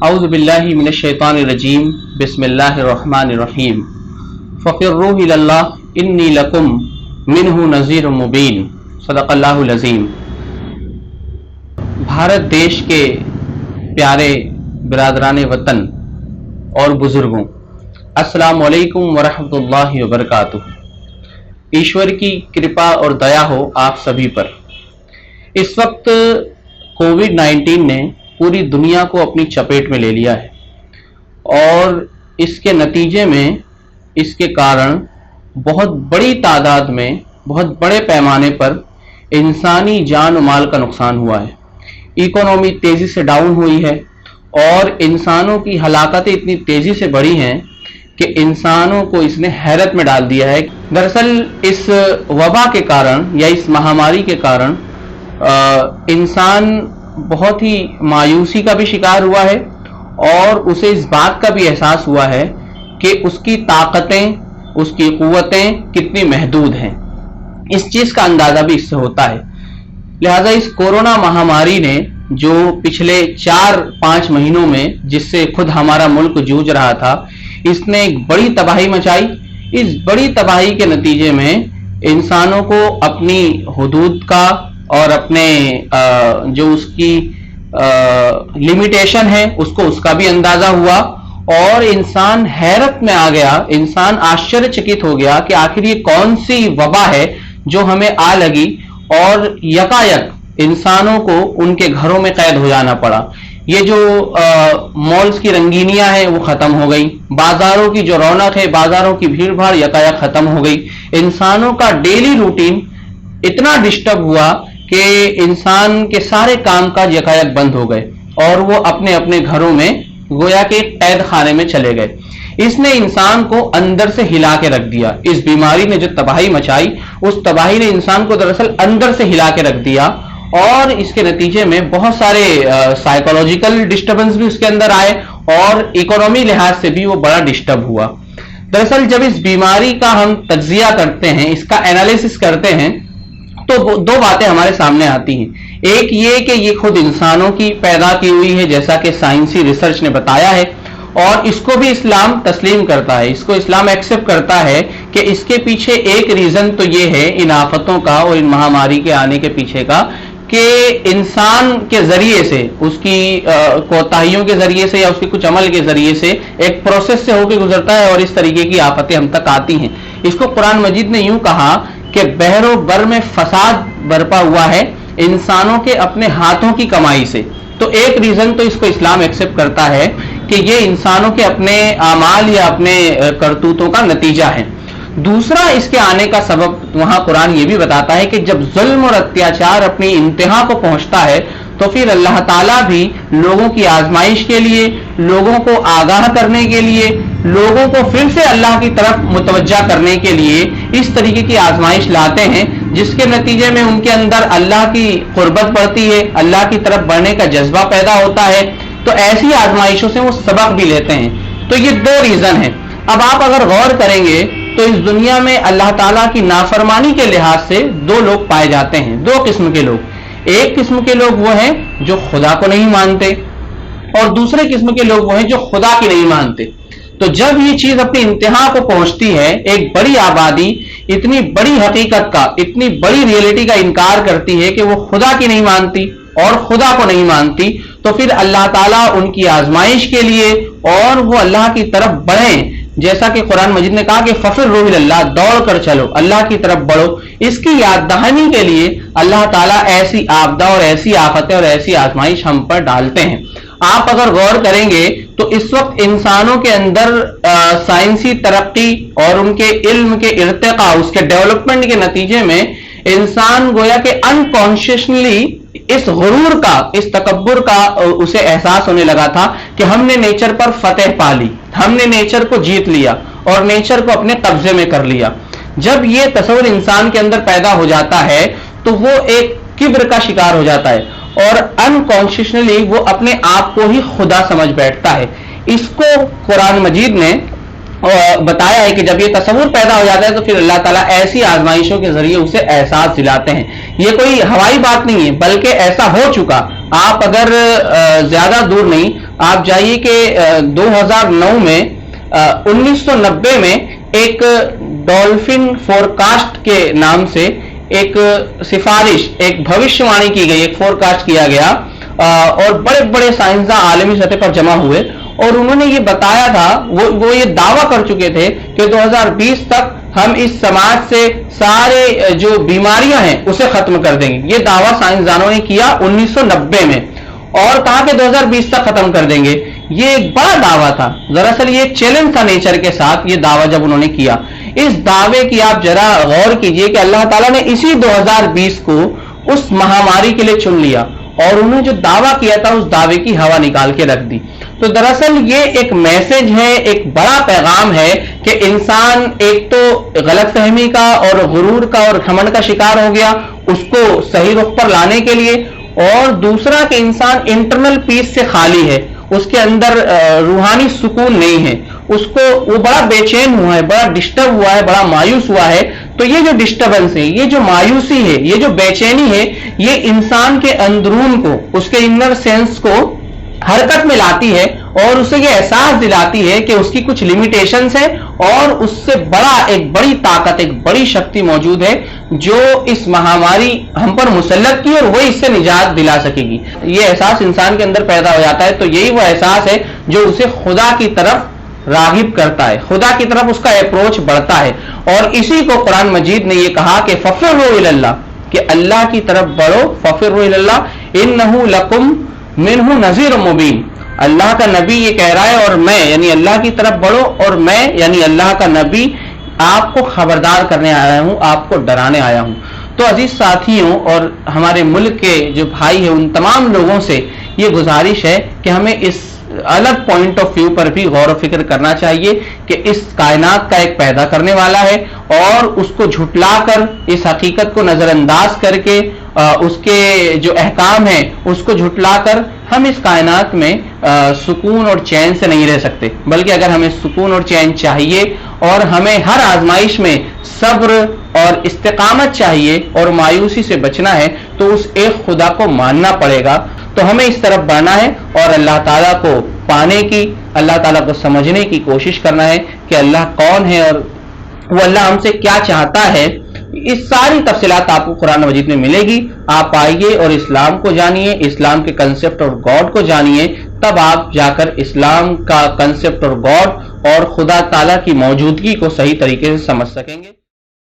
अऊज़ु बिल्लाहि मिनश शैतानिर रजीम बिस्मिल्लाहिर रहमानिर रहीम फ़क़िर्रू इलल्लाह इन्नी लकुम मिन्हु नज़ीरुम मुबीन सदक़ल्लाहुल अज़ीम। भारत देश के प्यारे बिरादरान वतन और बुजुर्गों, अस्सलामु अलैकुम वरहमतुल्लाहि वबरकातुहू। ईश्वर की कृपा और दया हो आप सभी पर। इस वक्त कोविड-19 ने पूरी दुनिया को अपनी चपेट में ले लिया है और इसके नतीजे में, इसके कारण बहुत बड़ी तादाद में, बहुत बड़े पैमाने पर इंसानी जान और माल का नुकसान हुआ है। इकोनॉमी तेजी से डाउन हुई है और इंसानों की हलाकतें इतनी तेजी से बढ़ी हैं कि इंसानों को इसने हैरत में डाल दिया है। दरअसल इस वबा के कारण या इस महामारी के कारण इंसान बहुत ही मायूसी का भी शिकार हुआ है और उसे इस बात का भी एहसास हुआ है कि उसकी ताकतें, उसकी कुव्वतें कितनी महदूद हैं। इस चीज का अंदाजा भी इससे होता है। लिहाजा इस कोरोना महामारी ने जो पिछले 4-5 महीनों में जिससे खुद हमारा मुल्क जूझ रहा था, इसने एक बड़ी तबाही मचाई। इस बड़ी तबाही के नतीजे में इंसानों को अपनी हुदूद का और अपने जो उसकी लिमिटेशन है उसका भी अंदाजा हुआ और इंसान हैरत में आ गया। इंसान आश्चर्यचकित हो गया कि आखिर ये कौन सी वबा है जो हमें आ लगी और यकायक इंसानों को उनके घरों में कैद हो जाना पड़ा। ये जो मॉल्स की रंगीनियां हैं वो खत्म हो गई, बाजारों की जो रौनक है, बाजारों की भीड़ भाड़ यकायक खत्म हो गई। इंसानों का डेली रूटीन इतना डिस्टर्ब हुआ कि इंसान के सारे कामकाज यकायक बंद हो गए और वो अपने अपने घरों में गोया के कैद खाने में चले गए। इसने इंसान को अंदर से हिला के रख दिया। इस बीमारी ने जो तबाही मचाई, उस तबाही ने इंसान को दरअसल अंदर से हिला के रख दिया और इसके नतीजे में बहुत सारे साइकोलॉजिकल डिस्टर्बेंस भी उसके अंदर आए और इकोनॉमी लिहाज से भी वो बड़ा डिस्टर्ब हुआ। दरअसल जब इस बीमारी का हम तज्जिया करते हैं, इसका एनालिसिस करते हैं, तो दो बातें हमारे सामने आती हैं। एक ये कि ये खुद इंसानों की पैदा की हुई है, जैसा कि साइंसी रिसर्च ने बताया है, और इसको भी इस्लाम तस्लीम करता है, इसको इस्लाम एक्सेप्ट करता है कि इसके पीछे एक रीजन तो ये है इन आफतों का और इन महामारी के आने के पीछे का कि इंसान के जरिए से, उसकी कोताहियों के जरिए से या उसके कुछ अमल के जरिए से एक प्रोसेस से होकर गुजरता है और इस तरीके की आफतें हम तक आती हैं। इसको कुरान मजीद ने यूं कहा कि बहरो बर में फसाद बरपा हुआ है इंसानों के अपने हाथों की कमाई से। तो एक रीजन तो इसको इस्लाम एक्सेप्ट करता है कि ये इंसानों के अपने आमाल या अपने करतूतों का नतीजा है। दूसरा इसके आने का सबब वहां कुरान ये भी बताता है कि जब जुल्म और अत्याचार अपनी इंतहा को पहुंचता है तो फिर अल्लाह ताला भी लोगों की आजमाइश के लिए, लोगों को आगाह करने के लिए, लोगों को फिर से अल्लाह की तरफ मुतवज्जा करने के लिए इस तरीके की आजमाइश लाते हैं जिसके नतीजे में उनके अंदर अल्लाह की कुर्बत बढ़ती है, अल्लाह की तरफ बढ़ने का जज्बा पैदा होता है। तो ऐसी आजमाइशों से वो सबक भी लेते हैं। तो ये दो रीजन है। अब आप अगर गौर करेंगे तो इस दुनिया में अल्लाह ताला की नाफरमानी के लिहाज से दो लोग पाए जाते हैं, दो किस्म के लोग। एक किस्म के लोग वो हैं जो खुदा को नहीं मानते और दूसरे किस्म के लोग वो हैं जो खुदा की नहीं मानते। तो जब ये चीज अपनी इंतहा को पहुंचती है, एक बड़ी आबादी इतनी बड़ी हकीकत का, इतनी बड़ी रियलिटी का इनकार करती है कि वो खुदा की नहीं मानती और खुदा को नहीं मानती, तो फिर अल्लाह ताला उनकी आजमाइश के लिए और वो अल्लाह की तरफ बढ़े, जैसा कि कुरान मजीद ने कहा कि फफिर्रू इलल्लाह, दौड़ कर चलो, अल्लाह की तरफ बढ़ो, इसकी याद दहानी के लिए अल्लाह ताला ऐसी आपदा और ऐसी आफतें और ऐसी आजमाइश हम पर डालते हैं। आप अगर गौर करेंगे तो इस वक्त इंसानों के अंदर साइंसी तरक्की और उनके इल्म के इर्तिका, उसके डेवलपमेंट के नतीजे में इंसान गोया के अनकॉन्शियसली इस गुरूर का, इस तकब्बुर का उसे एहसास होने लगा था कि हमने नेचर पर फतेह पा ली, हमने नेचर को जीत लिया और नेचर को अपने कब्जे में कर लिया। जब ये तस्वर इंसान के अंदर पैदा हो जाता है तो वो एक किब्र का शिकार हो जाता है और अनकॉन्शियसली वो अपने आप को ही खुदा समझ बैठता है। इसको कुरान मजीद ने बताया है कि जब ये तस्वुर पैदा हो जाता है तो फिर अल्लाह ताला ऐसी आजमाइशों के जरिए उसे एहसास दिलाते हैं। ये कोई हवाई बात नहीं है, बल्कि ऐसा हो चुका। آپ اگر زیادہ دور نہیں، آپ جائیے کہ 2009 میں 1990 میں ایک ڈولفن فورکاسٹ کے نام سے ایک سفارش، ایک بھوشیوانی کی گئی، ایک فورکاسٹ کیا گیا، اور بڑے بڑے سائنسداں عالمی سطح پر جمع ہوئے، اور انہوں نے یہ بتایا تھا، وہ یہ دعویٰ کر چکے تھے کہ 2020 تک ہم اس سماج سے سارے جو بیماریاں ہیں اسے ختم کر دیں گے۔ یہ دعویٰ سائنسدانوں نے کیا 1990 میں، اور کہا کہ 2020 تک ختم کر دیں گے۔ یہ ایک بڑا دعویٰ تھا، دراصل یہ ایک چیلنج تھا نیچر کے ساتھ، یہ دعویٰ جب انہوں نے کیا۔ اس دعوے کی آپ ذرا غور کیجئے کہ اللہ تعالیٰ نے اسی 2020 کو اس مہاماری کے لیے چن لیا، اور انہوں نے جو دعویٰ کیا تھا اس دعوے کی ہوا نکال کے رکھ دی۔ تو دراصل یہ ایک میسج ہے، ایک بڑا پیغام ہے کہ انسان ایک تو غلط فہمی کا اور غرور کا اور گھمنڈ کا شکار ہو گیا، اس کو صحیح رخ پر لانے کے لیے، اور دوسرا کہ انسان انٹرنل پیس سے خالی ہے، اس کے اندر روحانی سکون نہیں ہے، اس کو وہ بڑا بے چین ہوا ہے، بڑا ڈسٹرب ہوا ہے، بڑا مایوس ہوا ہے۔ تو یہ جو ڈسٹربنس ہے، یہ جو مایوسی ہے، یہ جو بے چینی ہے، یہ انسان کے اندرون کو، اس کے انر سینس کو حرکت میں لاتی ہے، اور اسے یہ احساس دلاتی ہے کہ اس کی کچھ لمیٹیشنز ہیں، اور اس سے بڑا ایک بڑی طاقت، ایک بڑی شکتی موجود ہے جو اس مہاماری ہم پر مسلط کی، اور وہ اس سے نجات دلا سکے گی۔ یہ احساس انسان کے اندر پیدا ہو جاتا ہے، تو یہی وہ احساس ہے جو اسے خدا کی طرف راغب کرتا ہے، خدا کی طرف اس کا اپروچ بڑھتا ہے۔ اور اسی کو قرآن مجید نے یہ کہا کہ ففروا الی اللہ، کہ اللہ کی طرف بڑھو، ففروا الی اللہ انہ لکم منہ نذیر مبین۔ اللہ کا نبی یہ کہہ رہا ہے، اور میں یعنی اللہ کی طرف بڑھو، اور میں یعنی اللہ کا نبی آپ کو خبردار کرنے آیا ہوں، آپ کو ڈرانے آیا ہوں۔ تو عزیز ساتھیوں اور ہمارے ملک کے جو بھائی ہیں، ان تمام لوگوں سے یہ گزارش ہے کہ ہمیں اس الگ پوائنٹ آف ویو پر بھی غور و فکر کرنا چاہیے کہ اس کائنات کا ایک پیدا کرنے والا ہے، اور اس کو جھٹلا کر، اس حقیقت کو نظر انداز کر کے، اس کے جو احکام ہیں اس کو جھٹلا کر ہم اس کائنات میں سکون اور چین سے نہیں رہ سکتے، بلکہ اگر ہمیں سکون اور چین چاہیے، اور ہمیں ہر آزمائش میں صبر اور استقامت چاہیے، اور مایوسی سے بچنا ہے، تو اس ایک خدا کو ماننا پڑے گا۔ تو ہمیں اس طرف بڑھنا ہے، اور اللہ تعالیٰ کو پانے کی، اللہ تعالیٰ کو سمجھنے کی کوشش کرنا ہے کہ اللہ کون ہے، اور وہ اللہ ہم سے کیا چاہتا ہے۔ اس ساری تفصیلات آپ کو قرآن مجید میں ملے گی۔ آپ آئیے اور اسلام کو جانیے، اسلام کے کنسپٹ اور گاڈ کو جانیے، تب آپ جا کر اسلام کا کنسپٹ اور گاڈ اور خدا تعالیٰ کی موجودگی کو صحیح طریقے سے سمجھ سکیں گے۔